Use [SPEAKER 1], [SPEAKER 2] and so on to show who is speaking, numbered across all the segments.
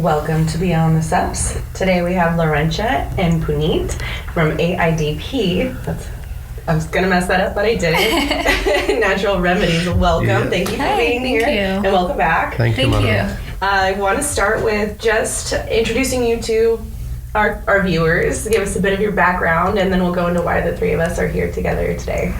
[SPEAKER 1] Welcome to Beyond the Steps. Today we have Laurentia and Punit from AIDP. I was going to mess that up, but I didn't. Natural Remedies. Welcome.
[SPEAKER 2] Yeah.
[SPEAKER 1] Thank you for being here. And welcome back.
[SPEAKER 2] Thank you.
[SPEAKER 1] I want to start with just introducing you to our viewers. Give us a bit of your background, and then we'll go into why the three of us are here together today.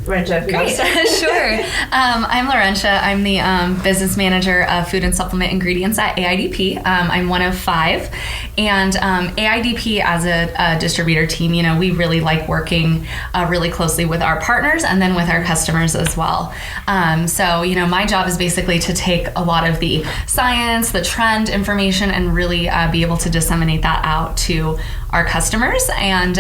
[SPEAKER 1] Laurentia, if you want to start.
[SPEAKER 3] Sure. I'm Laurentia. I'm the business manager of food and supplement ingredients at AIDP. I'm one of 5. And AIDP as a distributor team, we really like working really closely with our partners and then with our customers as well. So, my job is basically to take a lot of the science, the trend information, and really be able to disseminate that out to our customers. And,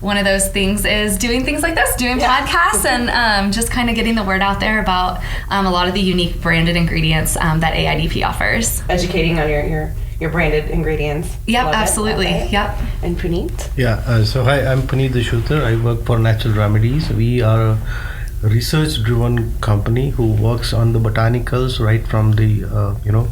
[SPEAKER 3] one of those things is doing things like this, doing podcasts and just kind of getting the word out there about a lot of the unique branded ingredients that AIDP offers.
[SPEAKER 1] Educating on your branded ingredients.
[SPEAKER 3] Yep, absolutely. Yep.
[SPEAKER 1] And Punit?
[SPEAKER 2] Yeah, so hi, I'm Punit Dashottar. I work for Natural Remedies. We are a research-driven company who works on the botanicals right from the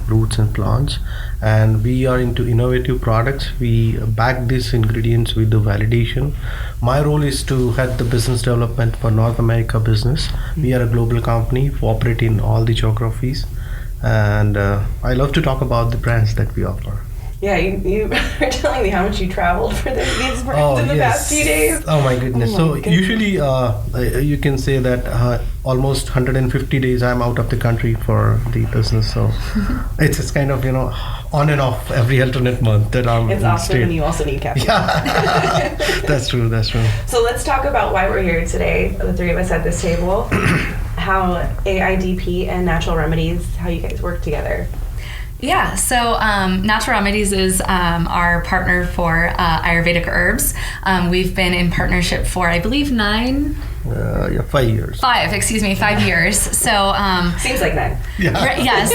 [SPEAKER 2] roots and plants, and we are into innovative products. We back these ingredients with the validation. My role is to head the business development for North America business. We are a global company, we operate in all the geographies, and I love to talk about the brands that we offer.
[SPEAKER 1] Yeah, you were telling me how much you traveled for these brands in the past few days.
[SPEAKER 2] Oh my goodness. Usually you can say that almost 150 days I'm out of the country for the business. So it's kind of, on and off every alternate month that I'm
[SPEAKER 1] It's awesome when you also need caffeine.
[SPEAKER 2] Yeah, that's true.
[SPEAKER 1] So let's talk about why we're here today, the three of us at this table, how AIDP and Natural Remedies, how you guys work together.
[SPEAKER 3] Yeah, so Natural Remedies is our partner for Ayurvedic herbs. We've been in partnership for, I believe,
[SPEAKER 2] 5 years.
[SPEAKER 3] 5 years. So
[SPEAKER 1] seems like 9.
[SPEAKER 2] Yeah.
[SPEAKER 3] Yes.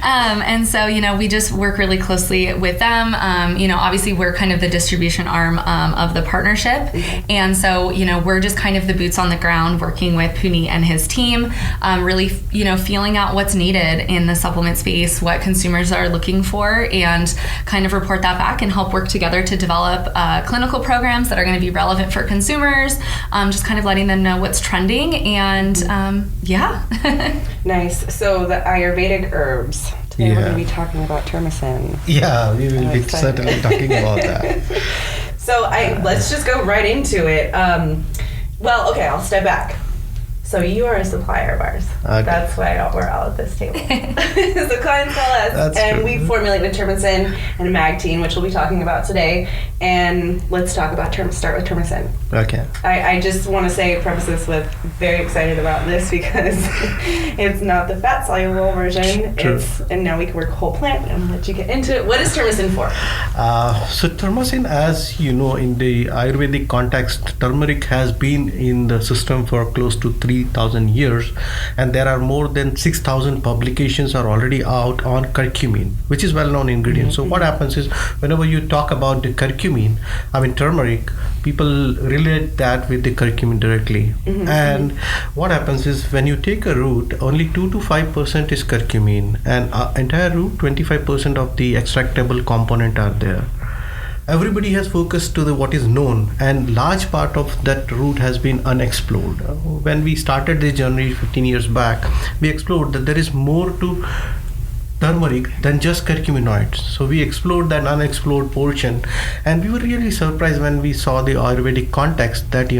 [SPEAKER 3] And so we just work really closely with them. Obviously we're kind of the distribution arm of the partnership, and so we're just kind of the boots on the ground working with Punit and his team, really feeling out what's needed in the supplement space, what consumers are looking for, and kind of report that back and help work together to develop clinical programs that are going to be relevant for consumers. Just kind of letting them know what's trending, and
[SPEAKER 1] Nice. So the Ayurvedic herbs. Today we're going to be talking about Turmacin.
[SPEAKER 2] Yeah, we will be certainly talking about that.
[SPEAKER 1] So let's just go right into it. I'll step back. So you are a supplier of ours. Okay. That's why we're all at this table. So clients call us, we formulate with Turmacin and Magtein, which we'll be talking about today. And let's talk about start with Turmacin.
[SPEAKER 2] Okay.
[SPEAKER 1] I just want to preface this with very excited about this because it's not the fat soluble version.
[SPEAKER 2] True.
[SPEAKER 1] And now we can work whole plant. I'm gonna let you get into it. What is Turmacin for?
[SPEAKER 2] So Turmacin, as you know, in the Ayurvedic context, turmeric has been in the system for close to 3,000 years, and there are more than 6,000 publications are already out on curcumin, which is well-known ingredient. So what happens is, whenever you talk about the curcumin, turmeric, people relate that with the curcumin directly. And what happens is, when you take a root, only 2 to 5% is curcumin, and entire root, 25% of the extractable component are there. Everybody has focused to what is known, and large part of that route has been unexplored. When we started this journey 15 years back, we explored that there is more to turmeric than just curcuminoids. So we explored that unexplored portion, and we were really surprised when we saw the Ayurvedic context that the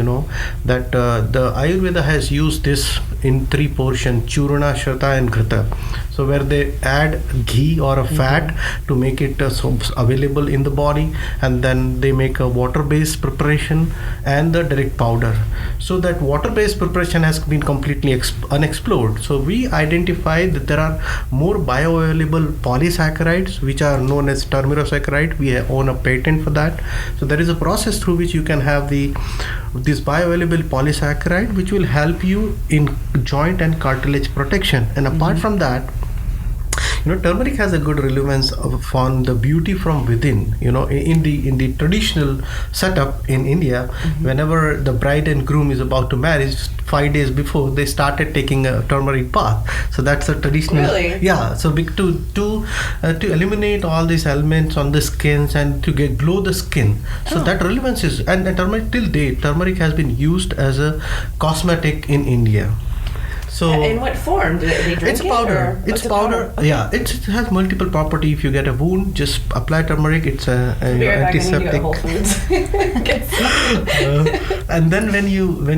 [SPEAKER 2] Ayurveda has used this in 3 portions: Churana, Shrata and Ghrita. So where they add ghee or a fat to make it available in the body, and then they make a water-based preparation and the direct powder. So that water-based preparation has been completely unexplored. So we identified that there are more bioavailable polysaccharides which are known as termirosaccharide. We own a patent for that. So there is a process through which you can have this bioavailable polysaccharide which will help you in joint and cartilage protection. And apart from that, turmeric has a good relevance on the beauty from within. In the traditional setup in India, whenever the bride and groom is about to marry, 5 days before they started taking a turmeric bath. So that's a traditional.
[SPEAKER 1] Really?
[SPEAKER 2] Yeah. So to eliminate all these elements on the skins and to glow the skin. So that relevance is, and turmeric till date, turmeric has been used as a cosmetic in India. So
[SPEAKER 1] in what form? Do they drink
[SPEAKER 2] it's powder. It's powder. Okay. Yeah, it has multiple property. If you get a wound, just apply turmeric. It's a antiseptic.
[SPEAKER 1] I need to go to Whole Foods.
[SPEAKER 2] And then when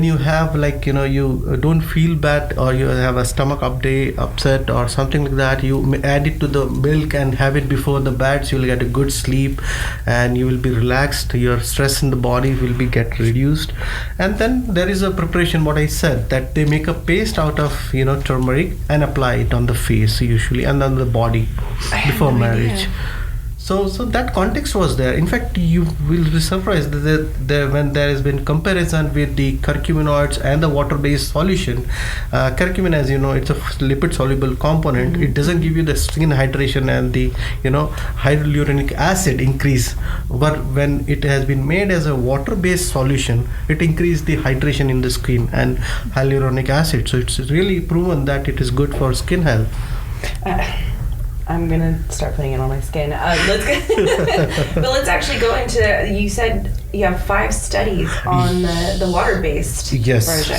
[SPEAKER 2] you have you don't feel bad, or you have a stomach upset or something like that, you add it to the milk and have it before the bed. So you'll get a good sleep, and you will be relaxed. Your stress in the body will get reduced. And then there is a preparation. What I said, that they make a paste out of turmeric and apply it on the face usually, and on the body before marriage. So that context was there. In fact, you will be surprised that when there has been comparison with the curcuminoids and the water-based solution. Curcumin, as you know, it's a lipid-soluble component. It doesn't give you the skin hydration and the hyaluronic acid increase. But when it has been made as a water-based solution, it increases the hydration in the skin and hyaluronic acid. So it's really proven that it is good for skin health.
[SPEAKER 1] I'm gonna start putting it on my skin. Let's actually go into. You said you have 5 studies on the water-based version.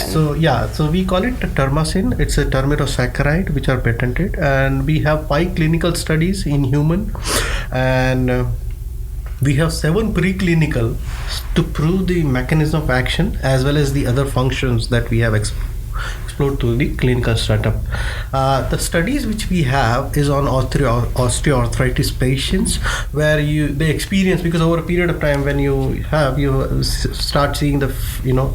[SPEAKER 2] So we call it Turmacin. It's a termerosaccharide which are patented, and we have 5 clinical studies in human, and we have 7 preclinical to prove the mechanism of action as well as the other functions that we have explored through the clinical setup. The studies which we have is on osteoarthritis patients, where they experience, because over a period of time when you start seeing the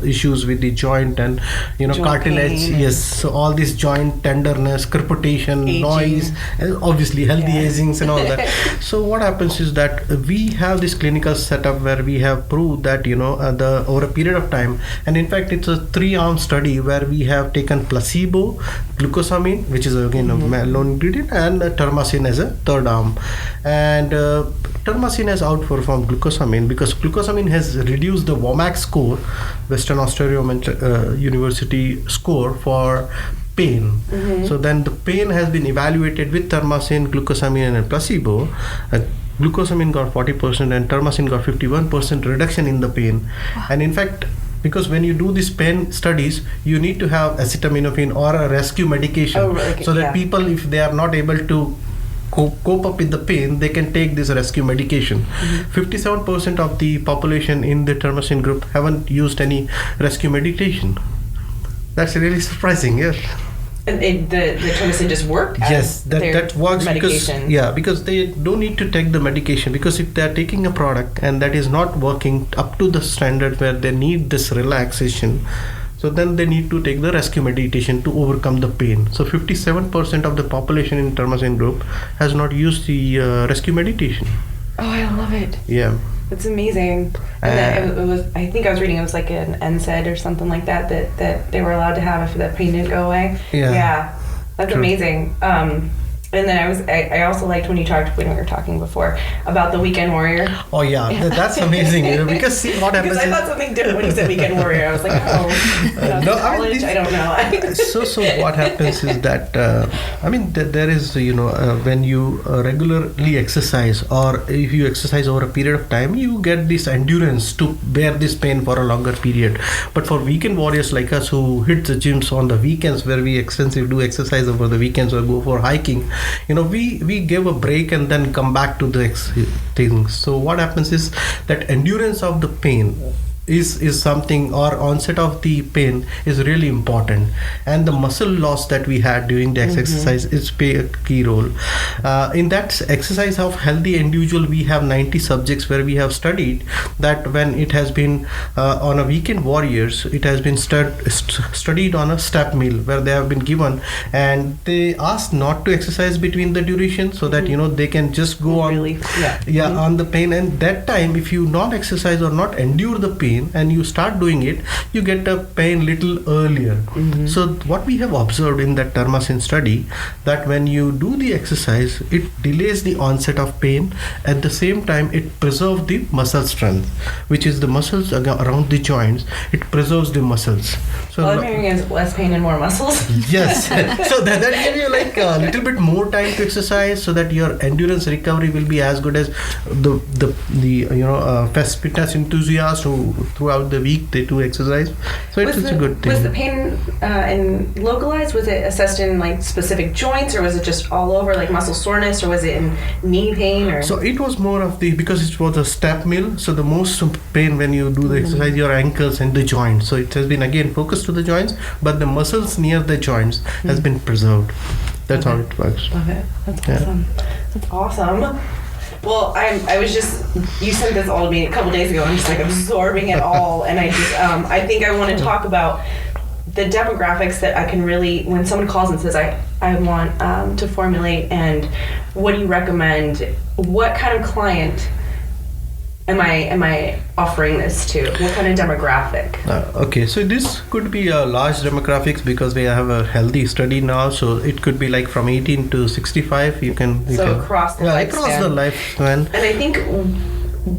[SPEAKER 2] issues with the joint and joint cartilage pain. Yes, so all this joint tenderness, crepitation, aging. Noise, and obviously healthy agings and all that. So what happens is that we have this clinical setup where we have proved that over a period of time, and in fact it's a 3-arm study where we have taken placebo, glucosamine, which is again a lone ingredient, and Turmacin as a 3rd arm. And Turmacin has outperformed glucosamine because glucosamine has reduced the WOMAC score, Western Ontario University score, for pain. So then the pain has been evaluated with Turmacin, glucosamine, and placebo. Glucosamine got 40% and Turmacin got 51% reduction in the pain. Wow. And in fact, because when you do these pain studies, you need to have acetaminophen or a rescue medication, so that people, if they are not able to cope up with the pain, they can take this rescue medication. 57% of the population in the Turmacin group haven't used any rescue medication. That's really surprising, yes.
[SPEAKER 1] And the Turmacin just worked?
[SPEAKER 2] Yes, that works
[SPEAKER 1] medication.
[SPEAKER 2] because they don't need to take the medication, because if they're taking a product and that is not working up to the standard where they need this relaxation, so then they need to take the rescue medication to overcome the pain. So 57% of the population in Turmacin group has not used the rescue medication.
[SPEAKER 1] Oh, I love it.
[SPEAKER 2] Yeah.
[SPEAKER 1] It's amazing. And then it was, I think I was reading, it was like an NSAID or something like that they were allowed to have if the pain didn't go away. Yeah. That's true. Amazing. And then I also liked when we were talking before about the weekend warrior.
[SPEAKER 2] Oh yeah, that's amazing. Because see what happens.
[SPEAKER 1] Because I thought something different when you said weekend warrior. I was like, college. I don't know.
[SPEAKER 2] So what happens is that there is when you regularly exercise, or if you exercise over a period of time, you get this endurance to bear this pain for a longer period. But for weekend warriors like us who hit the gyms on the weekends, where we do exercise over the weekends or go for hiking, we give a break and then come back to the things. So what happens is that endurance of the pain is something, or onset of the pain is really important, and the muscle loss that we had during the exercise is play a key role in that exercise of healthy individual. We have 90 subjects where we have studied that when it has been on a weekend warriors, it has been studied on a step meal where they have been given, and they asked not to exercise between the duration, so that they can just go on on the pain. And that time, if you not exercise or not endure the pain, pain and you start doing it, you get the pain little earlier. So what we have observed in that Turmacin study, that when you do the exercise, it delays the onset of pain. At the same time, it preserves the muscle strength, which is the muscles around the joints. It preserves the muscles. So
[SPEAKER 1] I'm hearing is less pain and more muscles.
[SPEAKER 2] Yes. So that gives you like a little bit more time to exercise, so that your endurance recovery will be as good as the fitness enthusiasts who throughout the week they do exercise. So it's a good thing.
[SPEAKER 1] Was the pain localized? Was it assessed in like specific joints, or was it just all over, like muscle soreness, or was it in knee pain? Or
[SPEAKER 2] so it was more of because it was a step mill. So the most pain when you do the exercise, your ankles and the joints. So it has been again focused to the joints, but the muscles near the joints has been preserved. That's how it works.
[SPEAKER 1] Okay, that's awesome. That's awesome. Well, I was just, you sent this all to me a couple days ago. I'm just like absorbing it all, and I think I want to talk about the demographics that I can really, when someone calls and says I want to formulate, and what do you recommend? What kind of client am I offering this to? What kind of demographic?
[SPEAKER 2] Okay, so this could be a large demographics because we have a healthy study now. So it could be like from 18 to 65.
[SPEAKER 1] Across the lifespan.
[SPEAKER 2] Across the lifespan.
[SPEAKER 1] And I think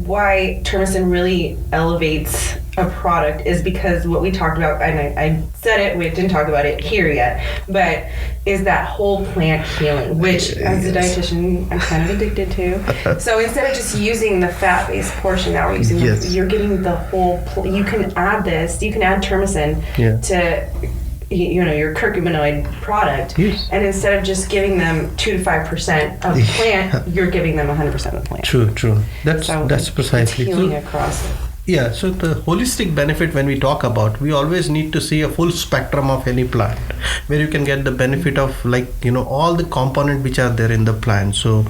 [SPEAKER 1] why Turmacin really elevates a product is because what we talked about, and I said it, we didn't talk about it here yet, but is that whole plant healing, which as a dietitian I'm kind of addicted to. So instead of just using the fat-based portion, now we're using you're getting the whole you can add Turmacin to your curcuminoid product, and instead of just giving them 2 to 5% of the plant, you're giving them 100% of the plant.
[SPEAKER 2] True. That's precisely
[SPEAKER 1] healing across.
[SPEAKER 2] Yeah, so the holistic benefit when we talk about, we always need to see a full spectrum of any plant where you can get the benefit of all the components which are there in the plant. So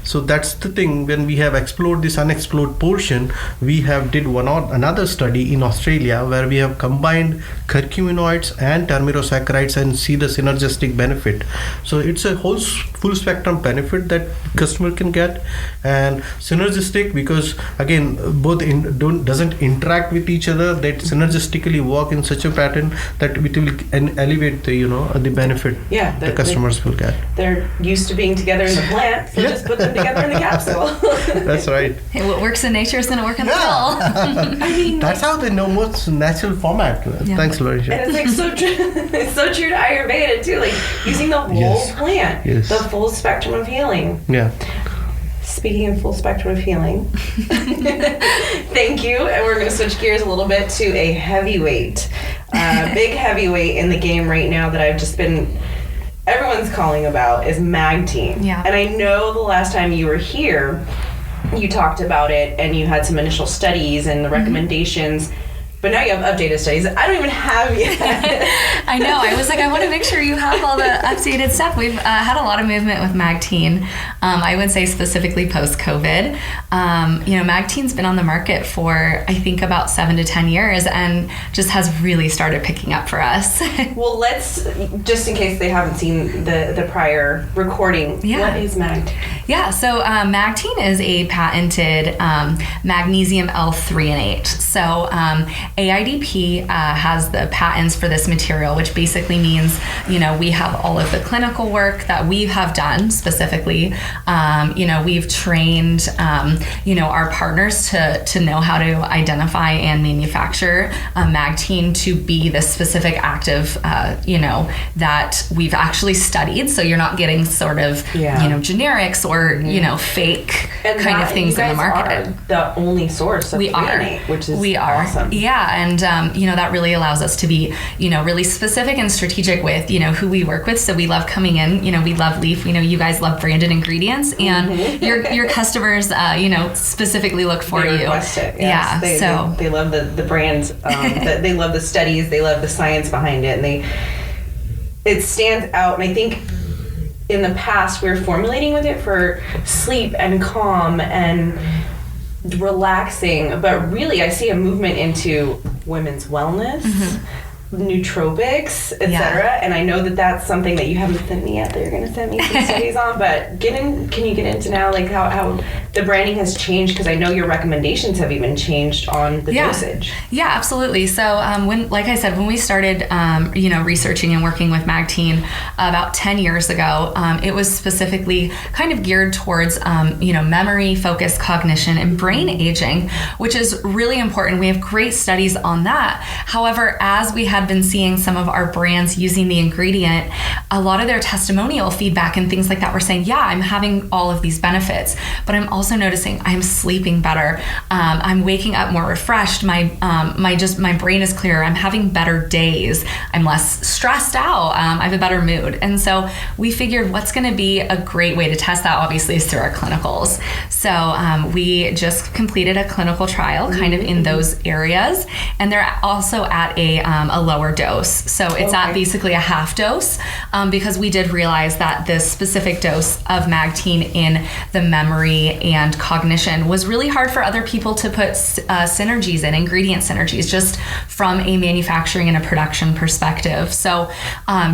[SPEAKER 2] that's the thing. When we have explored this unexplored portion, we have did another study in Australia where we have combined curcuminoids and termerosaccharides and see the synergistic benefit. So it's a whole full spectrum benefit that customer can get, and synergistic because again both doesn't interact with each other, that synergistically work in such a pattern that it will elevate the benefit the customers will get.
[SPEAKER 1] They're used to being together in the plant, so just put them together in the capsule.
[SPEAKER 2] That's right.
[SPEAKER 3] Hey, what works in nature is going to work in the pill.
[SPEAKER 1] I mean,
[SPEAKER 2] that's how they know what's natural format. Thanks, Laurentia.
[SPEAKER 1] And it's like so true. It's so true to Ayurveda too, like using the whole plant, the full spectrum of healing.
[SPEAKER 2] Yeah.
[SPEAKER 1] Speaking of full spectrum of healing, thank you. And we're going to switch gears a little bit to a heavyweight, big heavyweight in the game right now that everyone's calling about is Magtein.
[SPEAKER 3] Yeah.
[SPEAKER 1] And I know the last time you were here, you talked about it and you had some initial studies and the recommendations. But now you have updated studies. I don't even have yet.
[SPEAKER 3] I know. I was like, I want to make sure you have all the updated stuff. We've had a lot of movement with Magtein. I would say specifically post-COVID. Magtein's been on the market for, I think, about 7 to 10 years and just has really started picking up for us.
[SPEAKER 1] Well, let's, just in case they haven't seen the prior recording, what is Magtein?
[SPEAKER 3] Yeah, so Magtein is a patented magnesium L-threonate. So AIDP has the patents for this material, which basically means, we have all of the clinical work that we have done specifically. We've trained, our partners to know how to identify and manufacture Magtein to be the specific active, that we've actually studied. So you're not getting sort of, generics or, fake
[SPEAKER 1] and
[SPEAKER 3] kind of things in the market.
[SPEAKER 1] Are the only source of threonate, which is awesome.
[SPEAKER 3] Yeah, and that really allows us to be, really specific and strategic with, who we work with. So we love coming in, we love Leaf, we know you guys love branded ingredients, and your customers, specifically look for
[SPEAKER 1] they
[SPEAKER 3] you.
[SPEAKER 1] Request it,
[SPEAKER 3] yes.
[SPEAKER 1] Yeah, they love the brands, they love the studies, they love the science behind it, and it stands out. And I think in the past we were formulating with it for sleep and calm and relaxing, but really I see a movement into women's wellness, nootropics, etc. And I know that that's something that you haven't sent me yet that you're going to send me some studies on, but can you get into now like how the branding has changed, because I know your recommendations have even changed on the dosage.
[SPEAKER 3] Yeah, absolutely. So like I said, when we started researching and working with Magtein about 10 years ago, it was specifically kind of geared towards memory, focus, cognition, and brain aging, which is really important. We have great studies on that. However, as we had been seeing some of our brands using the ingredient, a lot of their testimonial feedback and things like that were saying, yeah, I'm having all of these benefits, but I'm also noticing I'm sleeping better. I'm waking up more refreshed. My brain is clearer. I'm having better days. I'm less stressed out. I have a better mood. And so we figured what's going to be a great way to test that, obviously, is through our clinicals. So we just completed a clinical trial kind of in those areas, and they're also at a lower dose. So it's at basically a half dose, because we did realize that this specific dose of Magtein in the memory and cognition was really hard for other people to put synergies in, ingredient synergies, just from a manufacturing and a production perspective. So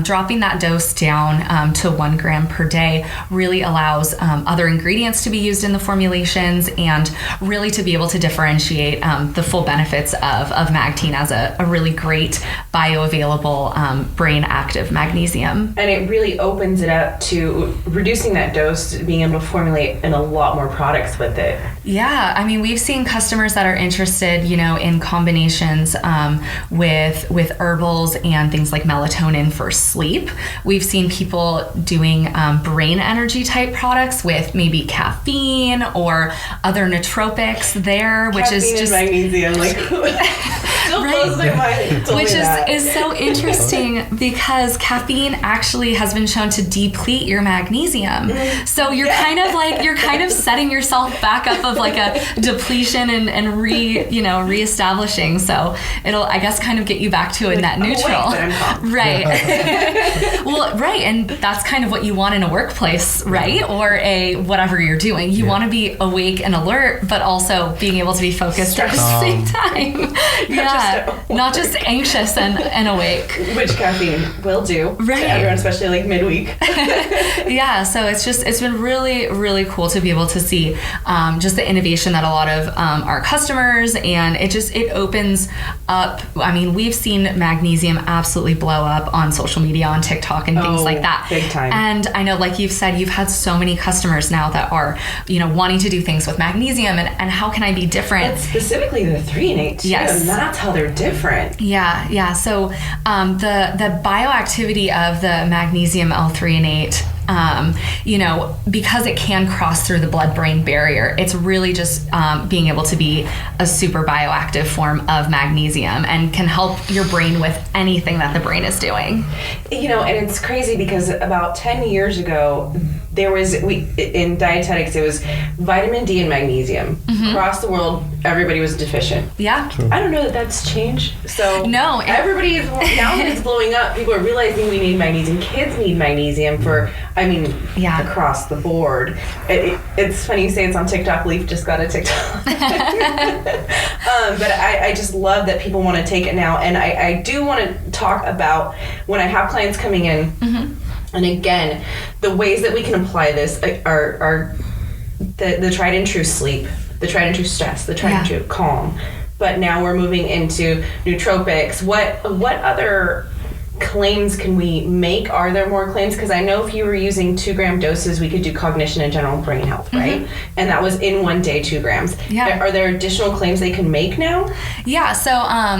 [SPEAKER 3] dropping that dose down to 1 gram per day really allows other ingredients to be used in the formulations, and really to be able to differentiate the full benefits of Magtein as a really great bioavailable brain active magnesium.
[SPEAKER 1] And it really opens it up to reducing that dose, being able to formulate in a lot more products with it.
[SPEAKER 3] Yeah, I mean, we've seen customers that are interested, in combinations with herbals and things like melatonin for sleep. We've seen people doing brain energy type products with maybe caffeine or other nootropics there, which
[SPEAKER 1] caffeine
[SPEAKER 3] is just
[SPEAKER 1] magnesium, like still blows my mind.
[SPEAKER 3] Which is so interesting, because caffeine actually has been shown to deplete your magnesium. So you're kind of setting yourself back up of like a depletion and reestablishing. So it'll, I guess, kind of get you back to a net neutral. Right. Well, right. And that's kind of what you want in a workplace, right? Or a whatever you're doing. You want to be awake and alert, but also being able to be focused at the same time. Not just anxious and awake.
[SPEAKER 1] Which caffeine will do.
[SPEAKER 3] Right.
[SPEAKER 1] To everyone, especially like midweek.
[SPEAKER 3] Yeah, so it's been really, really cool to be able to see just the innovation that a lot of our customers, and it opens up. I mean, we've seen magnesium absolutely blow up on social media, on TikTok and things like that.
[SPEAKER 1] Big time.
[SPEAKER 3] And I know, like you've said, you've had so many customers now that are, wanting to do things with magnesium, and how can I be different?
[SPEAKER 1] But specifically the 3 and 8 too,
[SPEAKER 3] yes.
[SPEAKER 1] And that's how they're different.
[SPEAKER 3] Yeah. So the bioactivity of the magnesium L3 and 8, because it can cross through the blood-brain barrier, it's really just being able to be a super bioactive form of magnesium, and can help your brain with anything that the brain is doing.
[SPEAKER 1] And it's crazy because about 10 years ago, there was, in dietetics, it was vitamin D and magnesium. Across the world, everybody was deficient.
[SPEAKER 3] Yeah.
[SPEAKER 2] True.
[SPEAKER 1] I don't know that that's changed. So
[SPEAKER 3] no,
[SPEAKER 1] everybody is, now that it's blowing up, people are realizing we need magnesium. Kids need magnesium across the board. It's funny you say it's on TikTok. Leaf just got a TikTok. But I just love that people want to take it now. And I do want to talk about when I have clients coming in, and again, the ways that we can apply this are the tried and true sleep, the tried and true stress, the tried and true calm. But now we're moving into nootropics. What other claims can we make? Are there more claims? Because I know if you were using 2 gram doses, we could do cognition and general brain health, right? And that was in 1 day, 2 grams. Yeah. Are there additional claims they can make now?
[SPEAKER 3] Yeah. So,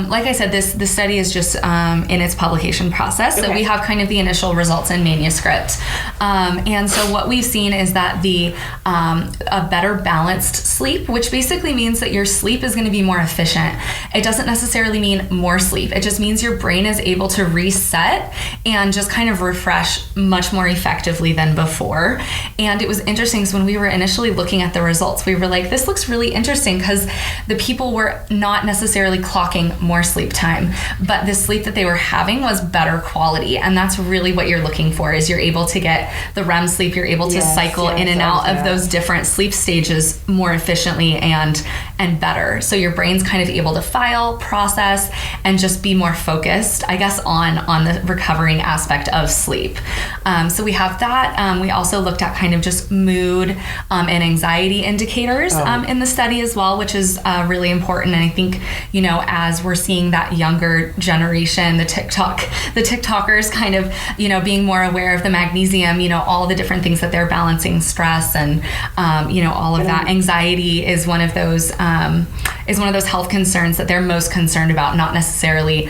[SPEAKER 3] like I said, the study is just in its publication process. So we have kind of the initial results in manuscript. And so what we've seen is that a better balanced sleep, which basically means that your sleep is going to be more efficient. It doesn't necessarily mean more sleep. It just means your brain is able to reset and just kind of refresh much more effectively than before. And it was interesting because when we were initially looking at the results, we were like, this looks really interesting, because the people were not necessarily clocking more sleep time, but the sleep that they were having was better quality. And that's really what you're looking for, is you're able to get the REM sleep, you're able to cycle in and out of those different sleep stages more efficiently and and better. So your brain's kind of able to file, process, and just be more focused, I guess, on the recovering aspect of sleep. So we have that. We also looked at kind of just mood and anxiety indicators in the study as well, which is really important. And I think, as we're seeing that younger generation, the TikTokers kind of, being more aware of the magnesium, all the different things that they're balancing, stress and, all of that. Anxiety is one of those health concerns that they're most concerned about, not necessarily,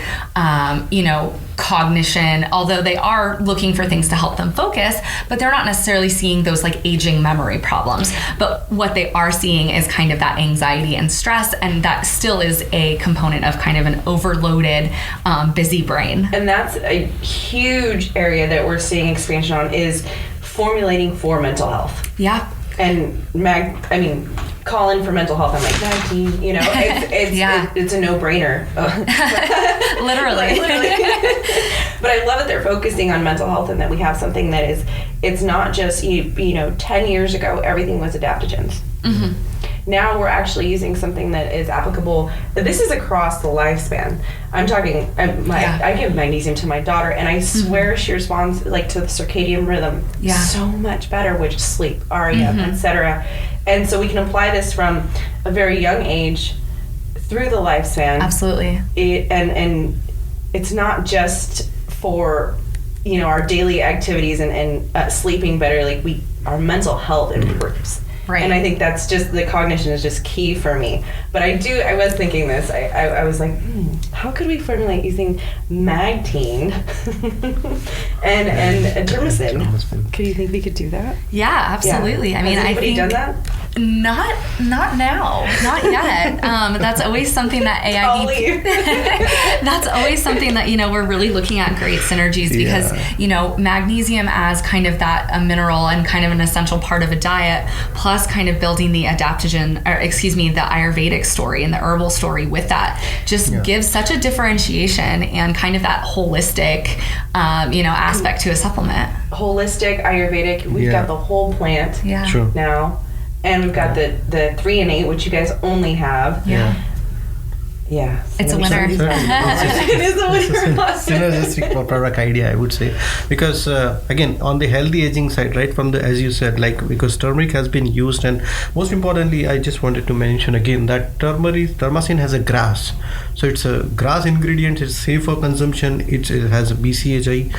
[SPEAKER 3] cognition, although they are looking for things to help them focus, but they're not necessarily seeing those like aging memory problems. But what they are seeing is kind of that anxiety and stress, and that still is a component of kind of an overloaded, busy brain.
[SPEAKER 1] And that's a huge area that we're seeing expansion on, is formulating for mental health.
[SPEAKER 3] Yeah.
[SPEAKER 1] And call in for mental health. I'm like, Magtein, it's a no-brainer.
[SPEAKER 3] Literally.
[SPEAKER 1] But I love that they're focusing on mental health, and that we have something that is, it's not just, 10 years ago, everything was adaptogens.
[SPEAKER 3] Mm-hmm.
[SPEAKER 1] Now we're actually using something that is applicable. This is across the lifespan. I'm talking, I give magnesium to my daughter, and I swear she responds to the circadian rhythm so much better, which is sleep, REM, etc. And so we can apply this from a very young age through the lifespan.
[SPEAKER 3] Absolutely.
[SPEAKER 1] And it's not just for our daily activities and sleeping better. Our mental health improves.
[SPEAKER 3] Right.
[SPEAKER 1] And I think that's just, the cognition is just key for me. But I was thinking this, I was like, how could we formulate using Magtein and Turmacin? Could you think we could do that?
[SPEAKER 3] Yeah, absolutely.
[SPEAKER 1] Yeah.
[SPEAKER 3] I mean,
[SPEAKER 1] Has anybody done that?
[SPEAKER 3] Not now, not yet. That's always something that AIDP. That's always something that we're really looking at great synergies, because magnesium as kind of that a mineral and kind of an essential part of a diet, plus kind of building the the Ayurvedic story and the herbal story with that, just gives such a differentiation and kind of that holistic, aspect to a supplement.
[SPEAKER 1] Holistic, Ayurvedic. We've got the whole plant now. And we've got the 3 and 8, which you guys only have. Yeah.
[SPEAKER 3] It's a winner.
[SPEAKER 1] It is a winner.
[SPEAKER 2] Synergistic product idea, I would say. Because, again, on the healthy aging side, right, as you said, because turmeric has been used, and most importantly, I just wanted to mention again that Turmacin has a grass. So it's a grass ingredient, it's safe for consumption, it has a BCAI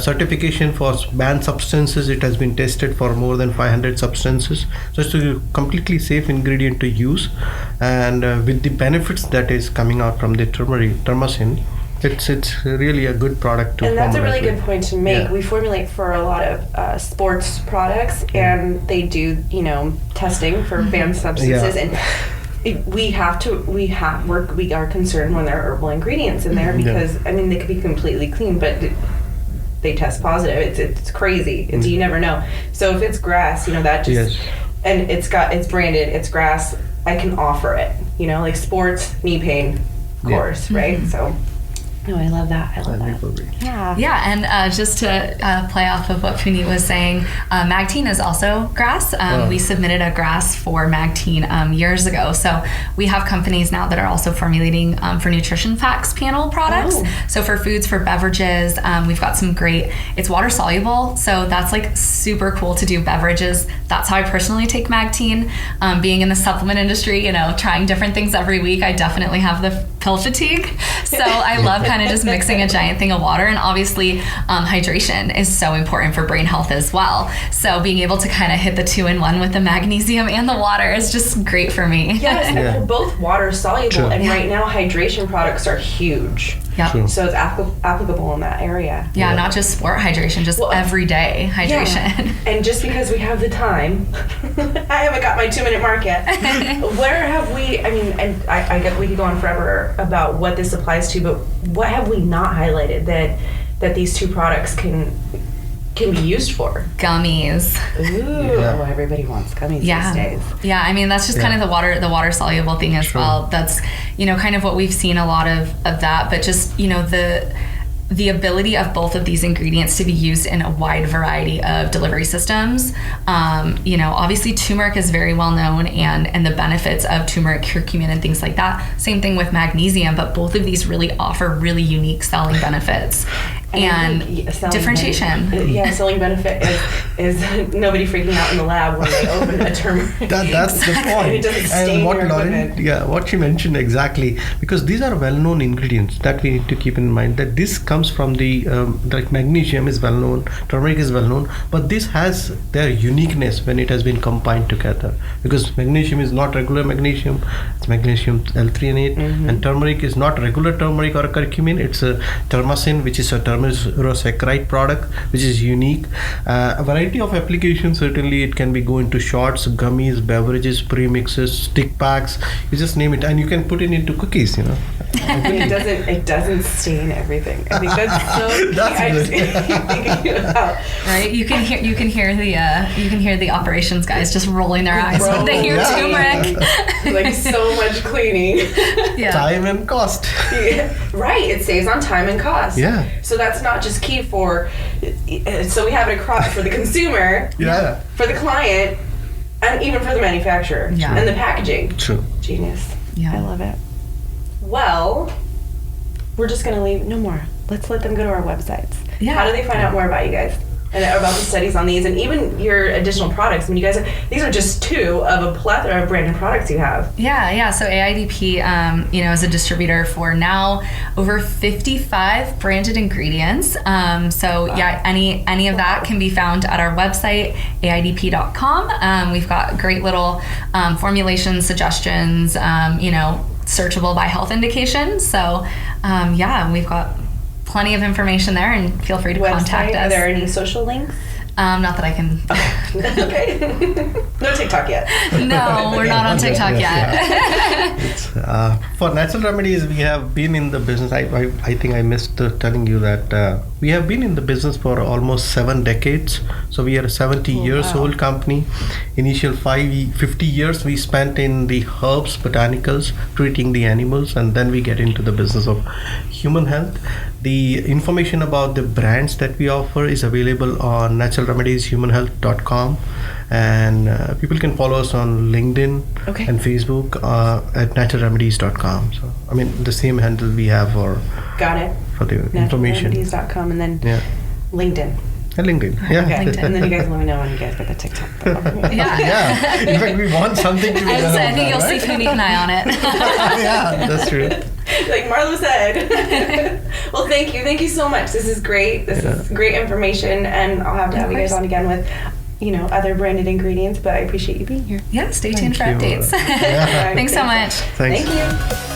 [SPEAKER 2] certification for banned substances. It has been tested for more than 500 substances. So it's a completely safe ingredient to use. And with the benefits that is coming out from the Turmacin, it's really a good product to formulate.
[SPEAKER 1] And that's a really good point to make. We formulate for a lot of sports products, and they do testing for banned substances, and we are concerned when there are herbal ingredients in there, because they could be completely clean, but they test positive. It's crazy. You never know. So if it's grass, that just and it's branded, it's grass, I can offer it. Like sports, knee pain, of course, right? So, no, I love that.
[SPEAKER 3] Yeah, and just to play off of what Punit was saying, Magtein is also grass. We submitted a grass for Magtein years ago. So we have companies now that are also formulating for nutrition facts panel products. So for foods, for beverages, we've got some great, it's water soluble. So that's super cool to do beverages. That's how I personally take Magtein. Being in the supplement industry, trying different things every week, I definitely have the pill fatigue. So I love kind of just mixing a giant thing of water. And obviously hydration is so important for brain health as well. So being able to kind of hit the 2-in-1 with the magnesium and the water is just great for me.
[SPEAKER 1] Yes, and they're both water soluble. And right now hydration products are huge.
[SPEAKER 3] Yeah.
[SPEAKER 1] So it's applicable in that area.
[SPEAKER 3] Yeah, not just sport hydration, just everyday hydration.
[SPEAKER 1] Yeah. And just because we have the time, I haven't got my 2-minute mark yet. Where have we, and I get we could go on forever about what this applies to, but what have we not highlighted that these two products can be used for?
[SPEAKER 3] Gummies.
[SPEAKER 1] Ooh, everybody wants gummies these days.
[SPEAKER 3] Yeah, that's just kind of the water soluble thing as well. That's kind of what we've seen a lot of that, but just the the ability of both of these ingredients to be used in a wide variety of delivery systems. Obviously turmeric is very well known, and the benefits of turmeric, curcumin, and things like that. Same thing with magnesium, but both of these really offer really unique selling benefits and differentiation.
[SPEAKER 1] Selling benefit is nobody freaking out in the lab when they open a turmeric.
[SPEAKER 2] That's the point.
[SPEAKER 1] It doesn't stain your equipment.
[SPEAKER 2] What she mentioned exactly, because these are well-known ingredients that we need to keep in mind, that this comes from the like magnesium is well known, turmeric is well known, but this has their uniqueness when it has been combined together, because magnesium is not regular magnesium, it's magnesium L-threonate, and turmeric is not regular turmeric or curcumin, it's a Turmacin, which is a saccharide product, which is unique. A variety of applications, certainly it can be go into shots, gummies, beverages, premixes, stick packs, you just name it, and you can put it into cookies,
[SPEAKER 1] It doesn't stain everything. I think that's so
[SPEAKER 2] that's
[SPEAKER 3] right. You can hear the operations guys just rolling their eyes when they hear turmeric.
[SPEAKER 1] Like so much cleaning.
[SPEAKER 2] Time and cost.
[SPEAKER 1] Right. It saves on time and cost.
[SPEAKER 2] Yeah.
[SPEAKER 1] So that's not just key so we have it across for the consumer, for the client, and even for the manufacturer and the packaging.
[SPEAKER 2] True.
[SPEAKER 1] Genius.
[SPEAKER 3] Yeah.
[SPEAKER 1] I love it. Well, we're just going to leave. No more. Let's let them go to our websites.
[SPEAKER 3] Yeah.
[SPEAKER 1] How do they find out more about you guys? And about the studies on these, and even your additional products. I mean, these are just two of a plethora of branded products you have.
[SPEAKER 3] Yeah. So AIDP, is a distributor for now over 55 branded ingredients. Any of that can be found at our website, AIDP.com. We've got great little formulation suggestions, searchable by health indication. So, we've got plenty of information there, and feel free to contact us.
[SPEAKER 1] Are there any social links?
[SPEAKER 3] Not that I can.
[SPEAKER 1] Okay. No TikTok yet.
[SPEAKER 3] No, we're not on TikTok yet.
[SPEAKER 2] For Natural Remedies, we have been in the business. I think I missed telling you that we have been in the business for almost 7 decades. So we are a 70 years old company. Initial 50 years we spent in the herbs, botanicals, treating the animals, and then we get into the business of human health. The information about the brands that we offer is available on naturalremedieshumanhealth.com, and people can follow us on LinkedIn and Facebook at naturalremedies.com. So the same handle we have for the information.
[SPEAKER 1] Naturalremedies.com, and then LinkedIn.
[SPEAKER 2] And LinkedIn,
[SPEAKER 1] Okay. And then you guys let me know when you guys get the TikTok.
[SPEAKER 2] Yeah. In fact, we want something to be done.
[SPEAKER 3] I think you'll see Punit and I on it.
[SPEAKER 2] Yeah, that's true.
[SPEAKER 1] Like Marlo said. Well, thank you. Thank you so much. This is great. This is great information, and I'll have to have you guys on again with, other branded ingredients, but I appreciate you being here.
[SPEAKER 3] Yeah, stay tuned for updates. Thanks so much.
[SPEAKER 2] Thanks.
[SPEAKER 1] Thank you.